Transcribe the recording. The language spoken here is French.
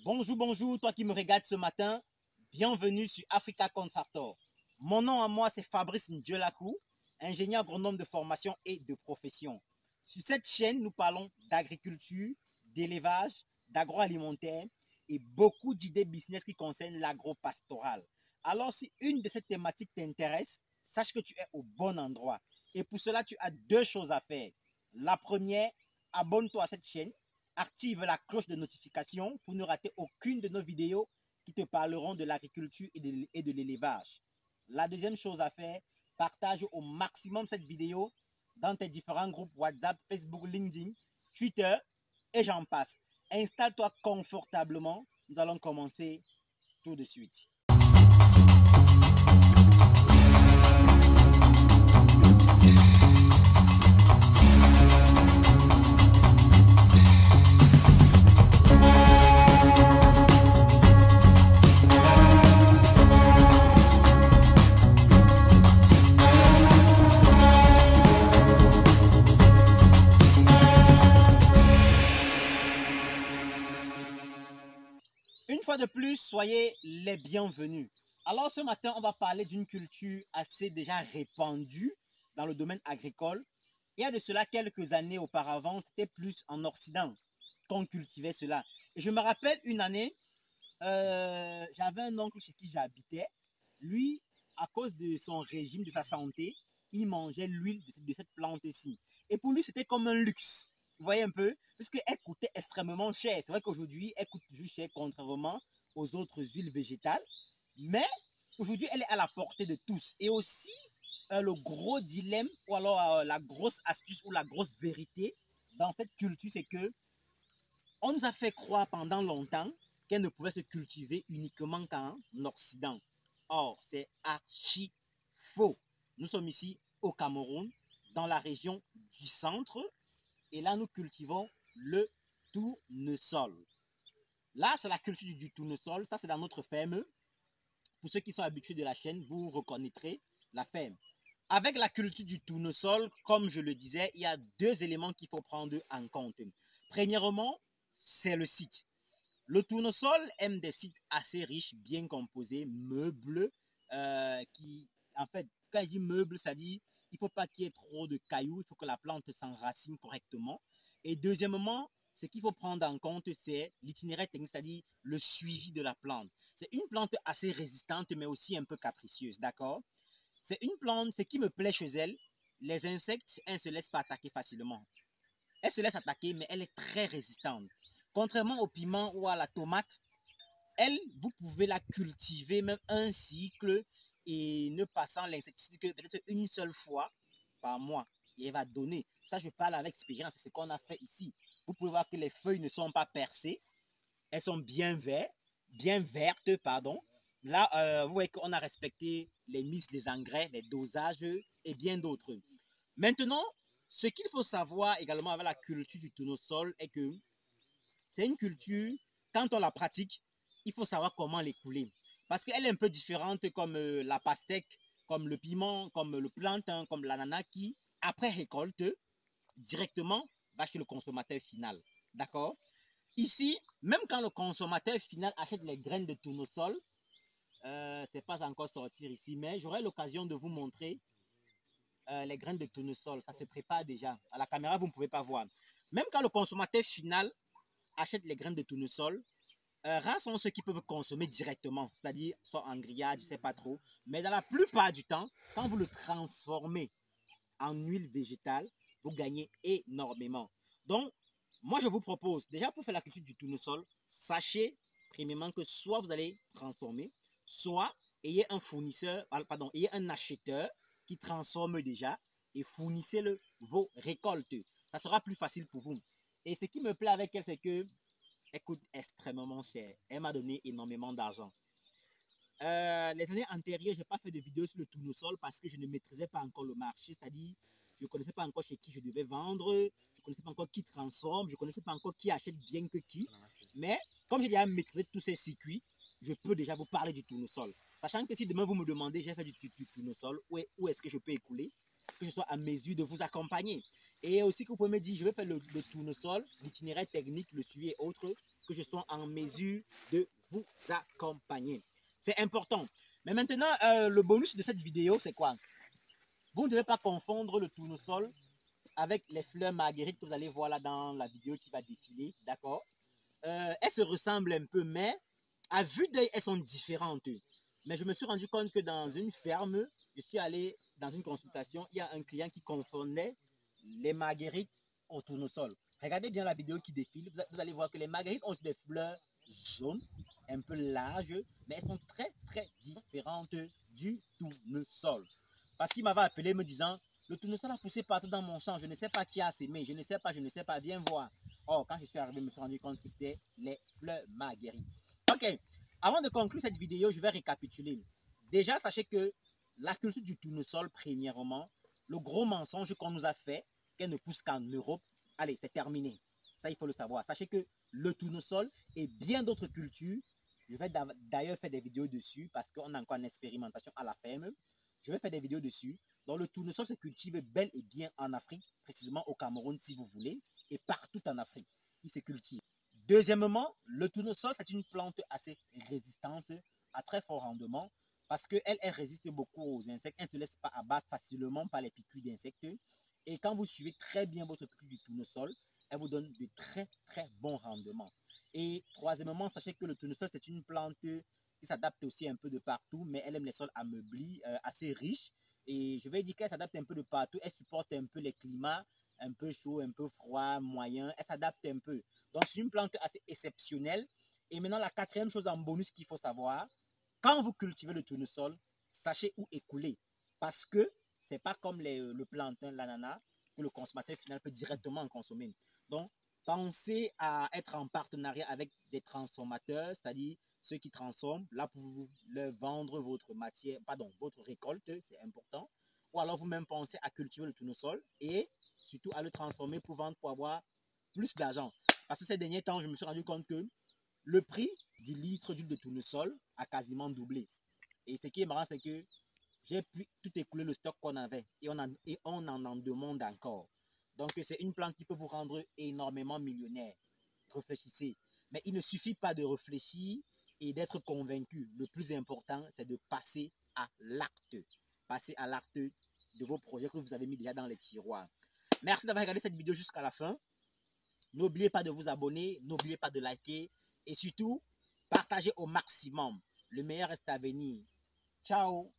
Bonjour, bonjour, toi qui me regardes ce matin, bienvenue sur Africa Contractor. Mon nom à moi, c'est Fabrice Ndjelakou, ingénieur agronome de formation et de profession. Sur cette chaîne, nous parlons d'agriculture, d'élevage, d'agroalimentaire et beaucoup d'idées business qui concernent l'agro-pastoral. Alors, si une de ces thématiques t'intéresse, sache que tu es au bon endroit. Et pour cela, tu as deux choses à faire. La première, abonne-toi à cette chaîne. Active la cloche de notification pour ne rater aucune de nos vidéos qui te parleront de l'agriculture et de l'élevage. La deuxième chose à faire, partage au maximum cette vidéo dans tes différents groupes WhatsApp, Facebook, LinkedIn, Twitter et j'en passe. Installe-toi confortablement. Nous allons commencer tout de suite. Une fois de plus, soyez les bienvenus. Alors ce matin, on va parler d'une culture assez déjà répandue dans le domaine agricole. Il y a de cela quelques années auparavant, c'était plus en Occident qu'on cultivait cela. Et je me rappelle une année, j'avais un oncle chez qui j'habitais. Lui, à cause de son régime, de sa santé, il mangeait l'huile de cette plante-ci. Et pour lui, c'était comme un luxe. Vous voyez un peu? Puisqu'elle coûtait extrêmement cher. C'est vrai qu'aujourd'hui, elle coûte toujours cher contrairement aux autres huiles végétales. Mais aujourd'hui, elle est à la portée de tous. Et aussi, le gros dilemme, ou alors la grosse astuce ou la grosse vérité dans cette culture, c'est que on nous a fait croire pendant longtemps qu'elle ne pouvait se cultiver uniquement qu'en Occident. Or, c'est archi faux. Nous sommes ici au Cameroun, dans la région du centre. Et là, nous cultivons le tournesol. Là, c'est la culture du tournesol. Ça, c'est dans notre ferme. Pour ceux qui sont habitués de la chaîne, vous reconnaîtrez la ferme. Avec la culture du tournesol, comme je le disais, il y a deux éléments qu'il faut prendre en compte. Premièrement, c'est le site. Le tournesol aime des sites assez riches, bien composés, meubles, en fait, quand je dis meubles, ça dit il ne faut pas qu'il y ait trop de cailloux, il faut que la plante s'enracine correctement. Et deuxièmement, ce qu'il faut prendre en compte, c'est l'itinéraire technique, c'est-à-dire le suivi de la plante. C'est une plante assez résistante, mais aussi un peu capricieuse, d'accord? C'est une plante, ce qui me plaît chez elle, les insectes, elles ne se laissent pas attaquer facilement. Elle se laisse attaquer, mais elle est très résistante. Contrairement au piment ou à la tomate, elle, vous pouvez la cultiver même un cycle et ne passant l'insecticide que peut-être une seule fois par mois. Et elle va donner. Ça, je parle avec expérience. C'est ce qu'on a fait ici. Vous pouvez voir que les feuilles ne sont pas percées. Elles sont bien vertes, pardon. Là, vous voyez qu'on a respecté les mises des engrais, les dosages et bien d'autres. Maintenant, ce qu'il faut savoir également avec la culture du tournesol est que c'est une culture, quand on la pratique, il faut savoir comment l'écouler. Parce qu'elle est un peu différente comme la pastèque, comme le piment, comme le plantain, comme l'ananas qui, après récolte, directement va chez le consommateur final. D'accord? Ici, même quand le consommateur final achète les graines de tournesol, c'est pas encore sortir ici, mais j'aurai l'occasion de vous montrer les graines de tournesol. Ça se prépare déjà. À la caméra, vous ne pouvez pas voir. Même quand le consommateur final achète les graines de tournesol, rares sont ceux qui peuvent consommer directement, c'est-à-dire soit en grillade, je ne sais pas trop. Mais dans la plupart du temps, quand vous le transformez en huile végétale, vous gagnez énormément. Donc, moi, je vous propose, déjà pour faire la culture du tournesol, sachez premièrement que soit vous allez transformer, soit ayez un fournisseur, pardon, ayez un acheteur qui transforme déjà et fournissez-le vos récoltes. Ça sera plus facile pour vous. Et ce qui me plaît avec elle, c'est que elle coûte extrêmement cher. Elle m'a donné énormément d'argent. Les années antérieures, je n'ai pas fait de vidéo sur le tournesol parce que je ne maîtrisais pas encore le marché, c'est-à-dire je ne connaissais pas encore chez qui je devais vendre, je ne connaissais pas encore qui transforme, je ne connaissais pas encore qui achète bien que qui. Mais comme j'ai déjà maîtrisé tous ces circuits, je peux déjà vous parler du tournesol. Sachant que si demain vous me demandez, j'ai fait du tournesol, où est-ce que je peux écouler, que je sois à mesure de vous accompagner. Et aussi que vous pouvez me dire, je vais faire le tournesol, l'itinéraire technique, le suivi et autres, que je sois en mesure de vous accompagner. C'est important. Mais maintenant, le bonus de cette vidéo, c'est quoi? Vous ne devez pas confondre le tournesol avec les fleurs marguerites que vous allez voir là dans la vidéo qui va défiler, d'accord? Elles se ressemblent un peu, mais à vue d'œil, elles sont différentes. Mais je me suis rendu compte que dans une ferme, je suis allé dans une consultation, il y a un client qui confondait les marguerites au tournesol. Regardez bien la vidéo qui défile, vous allez voir que les marguerites ont aussi des fleurs jaunes, un peu larges, mais elles sont très très différentes du tournesol. Parce qu'il m'avait appelé me disant, le tournesol a poussé partout dans mon champ, je ne sais pas qui a semé, je ne sais pas, viens voir. Oh, quand je suis arrivé, je me suis rendu compte que c'était les fleurs marguerites. Ok, avant de conclure cette vidéo, je vais récapituler. Déjà, sachez que la culture du tournesol, premièrement, le gros mensonge qu'on nous a fait, qu'elle ne pousse qu'en Europe, allez, c'est terminé. Ça, il faut le savoir. Sachez que le tournesol et bien d'autres cultures, je vais d'ailleurs faire des vidéos dessus parce qu'on a encore une expérimentation à la ferme. Je vais faire des vidéos dessus. Donc, le tournesol se cultive bel et bien en Afrique, précisément au Cameroun si vous voulez, et partout en Afrique. Il se cultive. Deuxièmement, le tournesol, c'est une plante assez résistante, à très fort rendement, parce qu'elle résiste beaucoup aux insectes. Elle ne se laisse pas abattre facilement par les piqûres d'insectes. Et quand vous suivez très bien votre piqûre du tournesol, elle vous donne de très très bons rendements. Et troisièmement, sachez que le tournesol, c'est une plante qui s'adapte aussi un peu de partout, mais elle aime les sols ameublis, assez riches. Et je vais dire qu'elle s'adapte un peu de partout. Elle supporte un peu les climats, un peu chaud, un peu froid, moyen. Elle s'adapte un peu. Donc, c'est une plante assez exceptionnelle. Et maintenant, la quatrième chose en bonus qu'il faut savoir, quand vous cultivez le tournesol, sachez où écouler. Parce que ce n'est pas comme le plantain, l'ananas, que le consommateur final peut directement en consommer. Donc, pensez à être en partenariat avec des transformateurs, c'est-à-dire ceux qui transforment, là pour vous leur vendre votre matière, pardon, votre récolte, c'est important. Ou alors vous-même pensez à cultiver le tournesol et surtout à le transformer pour vendre, pour avoir plus d'argent. Parce que ces derniers temps, je me suis rendu compte que le prix du litre d'huile de tournesol a quasiment doublé. Et ce qui est marrant, c'est que j'ai pu tout écouler le stock qu'on avait et on en demande encore. Donc, c'est une plante qui peut vous rendre énormément millionnaire. Réfléchissez. Mais il ne suffit pas de réfléchir et d'être convaincu. Le plus important, c'est de passer à l'acte. Passer à l'acte de vos projets que vous avez mis déjà dans les tiroirs. Merci d'avoir regardé cette vidéo jusqu'à la fin. N'oubliez pas de vous abonner, n'oubliez pas de liker et surtout, partagez au maximum. Le meilleur reste à venir. Ciao!